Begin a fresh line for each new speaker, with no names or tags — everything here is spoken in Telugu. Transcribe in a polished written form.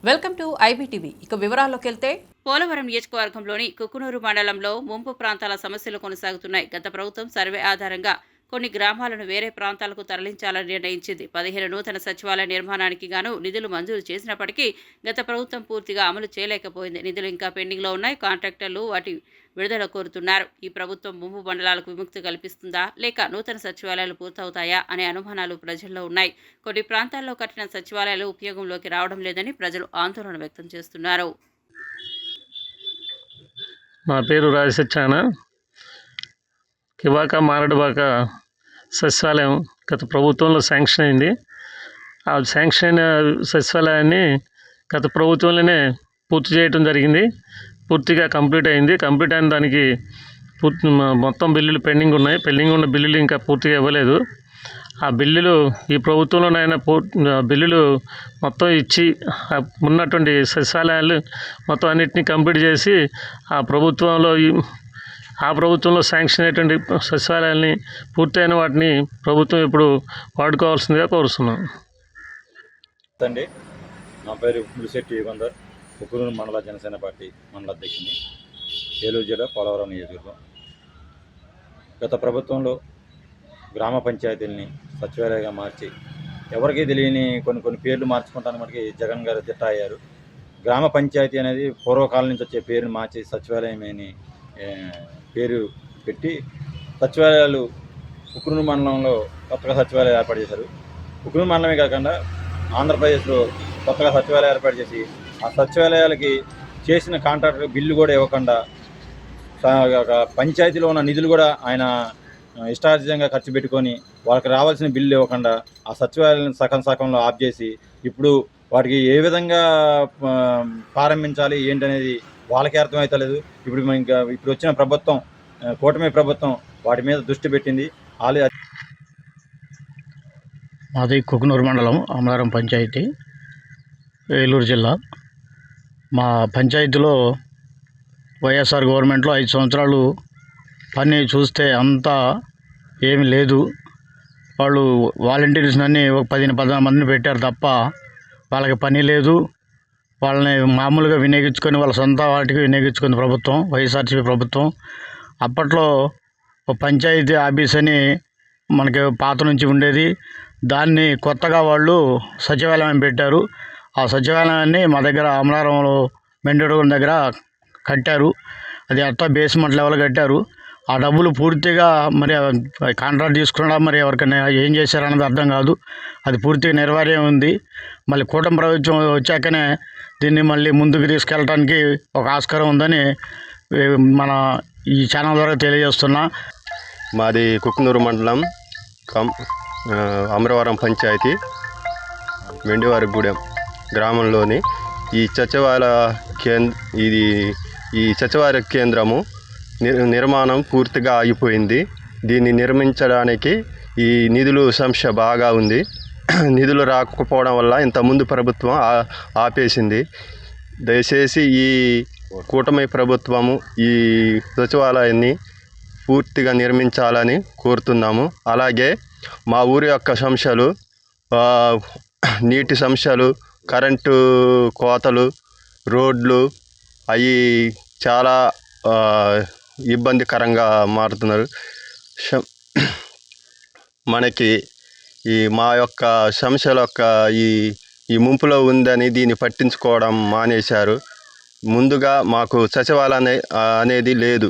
Welcome to IBTV. ఇక వివరాల్లోకి వెళ్తే
పోలవరం నియోజకవర్గంలోని కుకునూరు మండలంలో ముంపు ప్రాంతాల సమస్యలు కొనసాగుతున్నాయి. గత ప్రభుత్వం సర్వే ఆధారంగా కొన్ని గ్రామాలను వేరే ప్రాంతాలకు తరలించాలని నిర్ణయించింది. 15 నూతన సచివాలయ నిర్మాణానికి గాను నిధులు మంజూరు చేసినప్పటికీ గత ప్రభుత్వం పూర్తిగా అమలు చేయలేకపోయింది. నిధులు ఇంకా పెండింగ్లో ఉన్నాయి. కాంట్రాక్టర్లు వాటి విడుదల కోరుతున్నారు. ఈ ప్రభుత్వం ముంపు మండలాలకు విముక్తి కల్పిస్తుందా లేక నూతన సచివాలయాలు పూర్తవుతాయా అనే అనుమానాలు ప్రజల్లో ఉన్నాయి. కొన్ని ప్రాంతాల్లో కట్టిన సచివాలయాలు ఉపయోగంలోకి రావడం లేదని ప్రజలు ఆందోళన వ్యక్తం చేస్తున్నారు.
నా పేరు రాజసత్యాన. కివాక మారడుబాక సచివాలయం గత ప్రభుత్వంలో శాంక్షన్ అయింది. ఆ శాంక్షన్ అయిన సచివాలయాన్ని గత ప్రభుత్వంలోనే పూర్తి చేయడం జరిగింది. పూర్తిగా కంప్లీట్ అయింది. కంప్లీట్ అయిన దానికి మొత్తం బిల్లులు పెండింగ్ ఉన్నాయి. పెండింగ్ ఉన్న బిల్లులు ఇంకా పూర్తిగా ఇవ్వలేదు. ఆ బిల్లులు ఈ ప్రభుత్వంలోనైనా బిల్లులు మొత్తం ఇచ్చి ఉన్నటువంటి సచివాలయాలు మొత్తం అన్నింటినీ కంప్లీట్ చేసి ఆ ప్రభుత్వంలో శాంక్షన్ అయినటువంటి సచివాలయాల్ని పూర్తయిన వాటిని ప్రభుత్వం ఇప్పుడు వాడుకోవాల్సిందిగా కోరుతున్నాం.
అండి, నా పేరు ములిశెట్టి యుగంధర్, కుకునూరు మండల జనసేన పార్టీ మండల అధ్యక్షుని, ఏలూరు జిల్లా పోలవరం నియోజకవర్గం. గత ప్రభుత్వంలో గ్రామ పంచాయతీలని సచివాలయంగా మార్చి ఎవరికీ తెలియని కొన్ని పేర్లు మార్చుకుంటాను మనకి జగన్ గారు దిట్ట అయ్యారు. గ్రామ పంచాయతీ అనేది పూర్వకాలం నుంచి వచ్చే పేరుని మార్చి సచివాలయం అని పేరు పెట్టి సచివాలయాలు కుకునూరు మండలంలో కొత్తగా సచివాలయాలు ఏర్పాటు చేశారు. కుకునూరు మండలమే కాకుండా ఆంధ్రప్రదేశ్లో కొత్తగా సచివాలయాలు ఏర్పాటు చేసి ఆ సచివాలయాలకి చేసిన కాంట్రాక్టర్ బిల్లు కూడా ఇవ్వకుండా పంచాయతీలో ఉన్న నిధులు కూడా ఆయన ఇష్టార్జితంగా ఖర్చు పెట్టుకొని వాళ్ళకి రావాల్సిన బిల్లు ఇవ్వకుండా ఆ సచివాలయాలను సగంలో ఆఫ్ చేసి ఇప్పుడు వాటికి ఏ విధంగా ప్రారంభించాలి ఏంటనేది వాళ్ళకే అర్థమవుతలేదు. ఇప్పుడు వచ్చిన ప్రభుత్వం, కూటమి ప్రభుత్వం వాటి మీద దృష్టి పెట్టింది.
మాది కుకునూరు మండలం అమలారం పంచాయతీ, ఏలూరు జిల్లా. మా పంచాయతీలో వైఎస్ఆర్ గవర్నమెంట్లో 5 సంవత్సరాలు పని చూస్తే అంతా ఏమి లేదు. వాళ్ళు వాలంటీర్స్ అన్నీ ఒక 10-15 మందిని పెట్టారు తప్ప వాళ్ళకి పని లేదు. వాళ్ళని మామూలుగా వినియోగించుకొని వాళ్ళ సొంత వాటికి వినియోగించుకుంది ప్రభుత్వం, వైఎస్ఆర్సీపీ ప్రభుత్వం. అప్పట్లో ఒక పంచాయతీ ఆఫీస్ అని మనకి పాత నుంచి ఉండేది. దాన్ని కొత్తగా వాళ్ళు సచివాలయం పెట్టారు. ఆ సచివాలయాన్ని మా దగ్గర అమలారంలో మెండోడుగుల దగ్గర కట్టారు. అది అంతా బేస్మెంట్ లెవెల్ కట్టారు. ఆ డబ్బులు పూర్తిగా మరి కాంట్రాక్ట్ తీసుకున్నా మరి ఎవరికైనా ఏం చేశారన్నది అర్థం కాదు. అది పూర్తిగా నిర్వీర్యం ఉంది. మళ్ళీ కూటమి ప్రభుత్వం వచ్చాకనే దీన్ని మళ్ళీ ముందుకు తీసుకెళ్ళడానికి ఒక ఆస్కారం ఉందని మన ఈ ఛానల్ ద్వారా తెలియజేస్తున్నా.
మాది కుకునూరు మండలం అమరవరం పంచాయతీ మెండివారిగూడెం గ్రామంలోని ఈ సచివాలయ కేంద్రము నిర్మాణం పూర్తిగా ఆగిపోయింది. దీన్ని నిర్మించడానికి ఈ నిధులు సమస్య బాగా ఉంది. నిధులు రాకపోవడం వల్ల ఇంతకుముందు ప్రభుత్వం ఆపేసింది. దయచేసి ఈ కూటమి ప్రభుత్వము ఈ సచివాలయాన్ని పూర్తిగా నిర్మించాలని కోరుతున్నాము. అలాగే మా ఊరి యొక్క సమస్యలు, నీటి సమస్యలు, కరెంటు కోతలు, రోడ్లు అవి చాలా ఇబ్బందికరంగా మారుతున్నారు. మనకి మా యొక్క సమస్యల యొక్క ఈ ముంపులో ఉందని దీన్ని పట్టించుకోవడం మానేశారు. ముందుగా మాకు సచివాలయం అనేది లేదు.